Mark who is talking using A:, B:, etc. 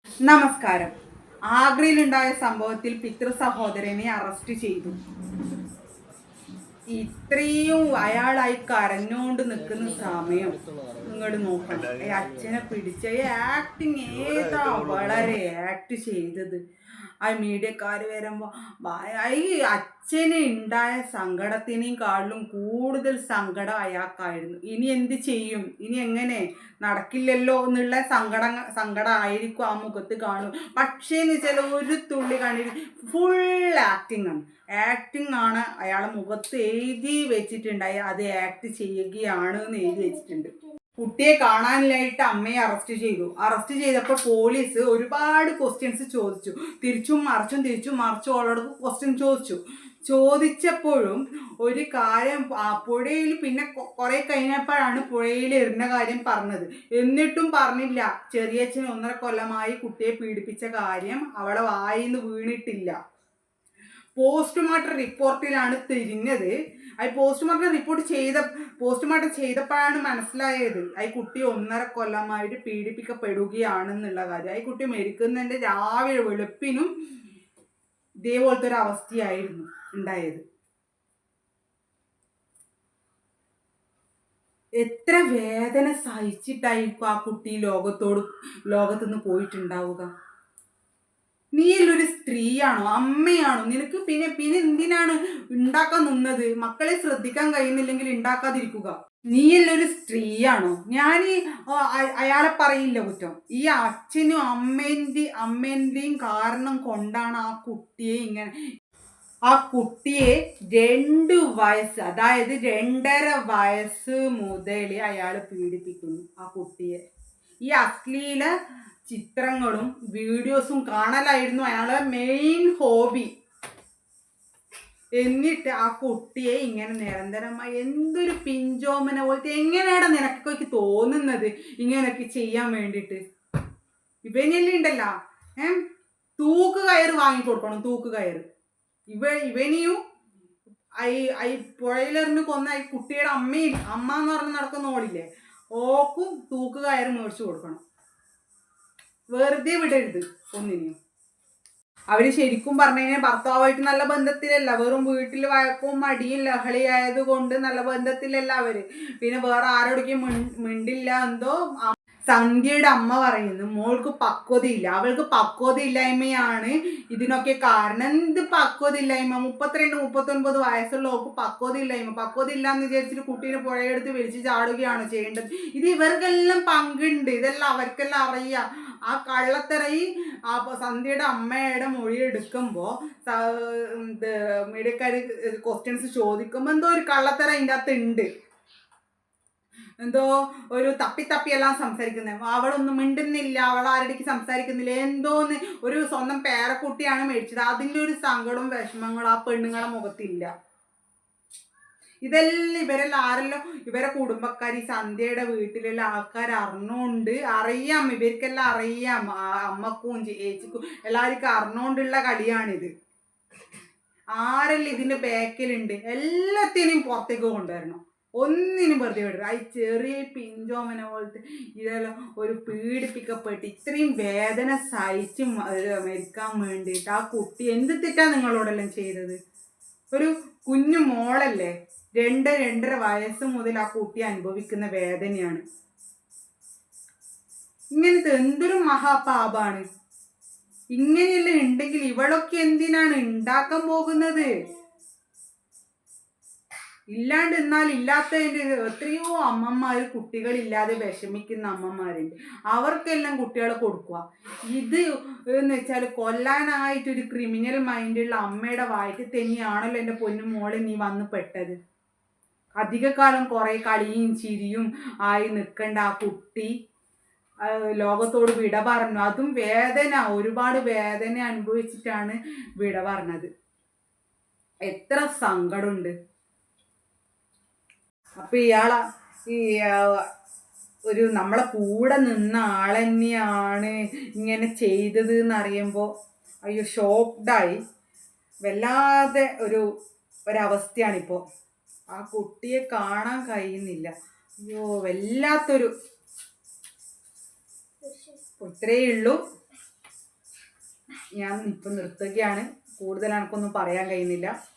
A: നമസ്കാരം. ആഗ്രയിലുണ്ടായ സംഭവത്തിൽ പിതൃ സഹോദരനെ അറസ്റ്റ് ചെയ്തു. ഇത്രയും അയാളായി കരഞ്ഞോണ്ട് നിൽക്കുന്ന സമയം ഇങ്ങോട്ട് നോക്കണം. ഈ അച്ഛനെ പിടിച്ച ആക്ടിങ് ഏതാ വളരെ ആക്ട് ചെയ്തത്. ആ മീഡിയക്കാർ വരുമ്പോൾ ഈ അച്ഛന് ഉണ്ടായ സങ്കടത്തിനേക്കാളും കൂടുതൽ സങ്കടം അയാൾക്കായിരുന്നു. ഇനി എന്ത് ചെയ്യും, ഇനി എങ്ങനെ നടക്കില്ലല്ലോ എന്നുള്ള സങ്കടമായിരിക്കും ആ മുഖത്ത് കാണും. പക്ഷേ എന്ന് വെച്ചാൽ ഒരു തുള്ളി കണ്ടിട്ട് ഫുൾ ആക്ടിങ് ആണ് അയാളെ മുഖത്ത് എഴുതി വെച്ചിട്ടുണ്ടായി. അത് ആക്ട് ചെയ്യുകയാണ് എന്ന് എഴുതി വെച്ചിട്ടുണ്ട്. കുട്ടിയെ കാണാനില്ലായിട്ട് അമ്മയെ അറസ്റ്റ് ചെയ്തു. അറസ്റ്റ് ചെയ്തപ്പോൾ പോലീസ് ഒരുപാട് ക്വസ്റ്റ്യൻസ് ചോദിച്ചു. തിരിച്ചും മറിച്ചും അവളോട് ക്വസ്റ്റ്യൻ ചോദിച്ചപ്പോഴും ഒരു കാര്യം പുഴയിൽ പിന്നെ കുറെ കഴിഞ്ഞപ്പോഴാണ് പുഴയിൽ എറിഞ്ഞ കാര്യം പറഞ്ഞത്. എന്നിട്ടും പറഞ്ഞില്ല ചെറിയച്ഛൻ 1.5 കൊല്ലമായി കുട്ടിയെ പീഡിപ്പിച്ച കാര്യം അവളെ വായിന്ന് വീണിട്ടില്ല. പോസ്റ്റ്മോർട്ടം റിപ്പോർട്ടിലാണ് തിരിഞ്ഞത്. പോസ്റ്റ്മോർട്ടം ചെയ്തപ്പോഴാണ് മനസ്സിലായത് ഈ കുട്ടി 1.5 കൊല്ലമായിട്ട് പീഡിപ്പിക്കപ്പെടുകയാണെന്നുള്ള കാര്യം. ഈ കുട്ടി മരിക്കുന്നതിൻ്റെ രാവിലെ വെളുപ്പിനും ഇതേപോലത്തെ ഒരു അവസ്ഥയായിരുന്നു ഉണ്ടായത്. എത്ര വേദന സഹിച്ചിട്ടായിരിക്കും ആ കുട്ടി ലോകത്തുനിന്ന് പോയിട്ടുണ്ടാവുക. നീയൊരു സ്ത്രീയാണോ, അമ്മയാണോ? നിനക്ക് പിന്നെ എന്തിനാണ് ഉണ്ടാക്കാൻ നിന്നത്? മക്കളെ ശ്രദ്ധിക്കാൻ കഴിയുന്നില്ലെങ്കിൽ ഉണ്ടാക്കാതിരിക്കുക. നീയല്ലൊരു സ്ത്രീയാണോ? ഞാൻ അയാളെ പറയില്ല കുറ്റം. ഈ അച്ഛനും അമ്മേന്റെയും കാരണം കൊണ്ടാണ് ആ കുട്ടിയെ 2 വയസ്സ്, അതായത് 2.5 വയസ്സ് മുതൽ അയാൾ പീഡിപ്പിക്കുന്നു ആ കുട്ടിയെ. ഈ അശ്ലീല ചിത്രങ്ങളും വീഡിയോസും കാണലായിരുന്നു അയാളെ മെയിൻ ഹോബി. എന്നിട്ട് ആ കുട്ടിയെ ഇങ്ങനെ നിരന്തരമായി എന്തൊരു പിഞ്ചോമന പോലത്തെ എങ്ങനെയാണ് നിനക്കൊക്കെ തോന്നുന്നത് ഇങ്ങനെയൊക്കെ ചെയ്യാൻ വേണ്ടിയിട്ട്? ഇവനെല്ലാം ഉണ്ടല്ലോ തൂക്ക് കയറ് വാങ്ങിക്കൊടുക്കണം. തൂക്ക് കയറ് ഇവനെയും ഈ പുഴയിലെറിഞ്ഞ് കൊന്ന ഈ കുട്ടിയുടെ അമ്മ എന്ന് പറഞ്ഞ് നടക്കുന്ന ഓളില്ലേ, ഓക്കും തൂക്ക് കയറ് മേടിച്ചു കൊടുക്കണം. വെറുതെ വിടരുത് ഒന്നിനെയും. അവര് ശരിക്കും പറഞ്ഞു കഴിഞ്ഞാൽ ഭർത്താവായിട്ട് നല്ല ബന്ധത്തിലല്ല, വെറും വീട്ടിൽ വഴക്കും മടിയും ലഹളയായത് കൊണ്ട് നല്ല ബന്ധത്തിലല്ല അവര്. പിന്നെ വേറെ ആരോടേക്കും മിണ്ടില്ല. എന്തോ സന്ധ്യയുടെ അമ്മ പറയുന്നു മോൾക്ക് പക്വതയില്ല, അവൾക്ക് പക്വതയില്ലായ്മയാണ് ഇതിനൊക്കെ കാരണം. എന്ത് പക്വതയില്ലായ്മ? 32-39 വയസ്സുള്ള ഓക്ക് പക്വത ഇല്ലാന്ന് വിചാരിച്ചിട്ട് കുട്ടീനെ പുഴയെടുത്ത് വലിച്ച് ചാടുകയാണ് ചെയ്യേണ്ടത്. ഇത് ഇവർക്കെല്ലാം പങ്കുണ്ട്, ഇതെല്ലാം അവർക്കെല്ലാം അറിയാം. ആ കള്ളത്തറയി സന്ധ്യയുടെ അമ്മയുടെ മൊഴി എടുക്കുമ്പോൾ മീഡിയക്കാർ ക്വസ്റ്റ്യൻസ് ചോദിക്കുമ്പോൾ എന്തോ ഒരു കള്ളത്തറ ഇതിൻ്റെ അകത്ത് ഉണ്ട്. എന്തോ ഒരു തപ്പിയെല്ലാം സംസാരിക്കുന്നത്. അവളൊന്നും മിണ്ടുന്നില്ല, അവൾ ആരുടെക്ക് സംസാരിക്കുന്നില്ല, എന്തോന്ന് ഒരു സ്വന്തം പേരക്കുട്ടിയാണ് മേടിച്ചത്, അതിൻ്റെ ഒരു സങ്കടവും വിഷമങ്ങളും ആ പെണ്ണുങ്ങളെ മുഖത്തില്ല. ഇതെല്ലാം ഇവരെ കുടുംബക്കാർ, ഈ സന്ധ്യയുടെ വീട്ടിലുള്ള ആൾക്കാർ അറിയാം. ഇവർക്കെല്ലാം അറിയാം, അമ്മക്കും ചേച്ചിക്കും എല്ലാവർക്കും അറിഞ്ഞുകൊണ്ടുള്ള കളിയാണിത്. ആരെല്ലാം ഇതിന്റെ ബാക്കിലുണ്ട് എല്ലാത്തിനെയും പുറത്തേക്ക് കൊണ്ടുവരണം. ഒന്നിനും വെറുതെ വിടരുത്. ഈ ചെറിയ പിഞ്ചോമന പോലത്തെ ഇതെല്ലാം ഒരു പീഡിപ്പിക്കപ്പെട്ട് ഇത്രയും വേദന സഹിച്ച് മരിക്കാൻ വേണ്ടിയിട്ട് ആ കുട്ടി എന്ത് തെറ്റാ നിങ്ങളോടെല്ലാം ചെയ്തത്? ഒരു കുഞ്ഞു മോളല്ലേ, 2-2.5 വയസ്സ് മുതൽ ആ കുട്ടി അനുഭവിക്കുന്ന വേദനയാണ്. ഇങ്ങനത്തെ എന്തൊരു മഹാപാപാണ്. ഇങ്ങനെയെല്ലാം ഉണ്ടെങ്കിൽ ഇവളൊക്കെ എന്തിനാണ് ഉണ്ടാക്കാൻ പോകുന്നത്? ഇല്ലാണ്ട് എന്നാൽ ഇല്ലാത്തതിൻ്റെ എത്രയോ അമ്മമാർ കുട്ടികളില്ലാതെ വിഷമിക്കുന്ന അമ്മമാരുണ്ട്. അവർക്കെല്ലാം കുട്ടികളെ കൊടുക്കുക. ഇത് എന്ന് വെച്ചാൽ കൊല്ലാനായിട്ടൊരു ക്രിമിനൽ മൈൻഡുള്ള അമ്മയുടെ വായിട്ട് തന്നെയാണല്ലോ എൻ്റെ പൊന്നു മോളെ നീ വന്ന് പെട്ടത്. അധികകാലം കുറേ കളിയും ചിരിയും ആയി നിൽക്കേണ്ട ആ കുട്ടി ലോകത്തോട് വിട പറഞ്ഞു. അതും ഒരുപാട് വേദന അനുഭവിച്ചിട്ടാണ് വിട പറഞ്ഞത്. എത്ര സങ്കടമുണ്ട്. അപ്പൊ ഒരു നമ്മളെ കൂടെ നിന്ന ആളെന്നെയാണ് ഇങ്ങനെ ചെയ്തത് എന്നറിയുമ്പോൾ അയ്യോ ഷോക്ക്ഡായി. വല്ലാതെ ഒരവസ്ഥയാണിപ്പോൾ. ആ കുട്ടിയെ കാണാൻ കഴിയുന്നില്ല. അയ്യോ വല്ലാത്തൊരു. ഇത്രയേ ഉള്ളൂ. ഞാൻ ഇപ്പം നിർത്തുകയാണ്. കൂടുതൽ എനിക്കൊന്നും പറയാൻ കഴിയുന്നില്ല.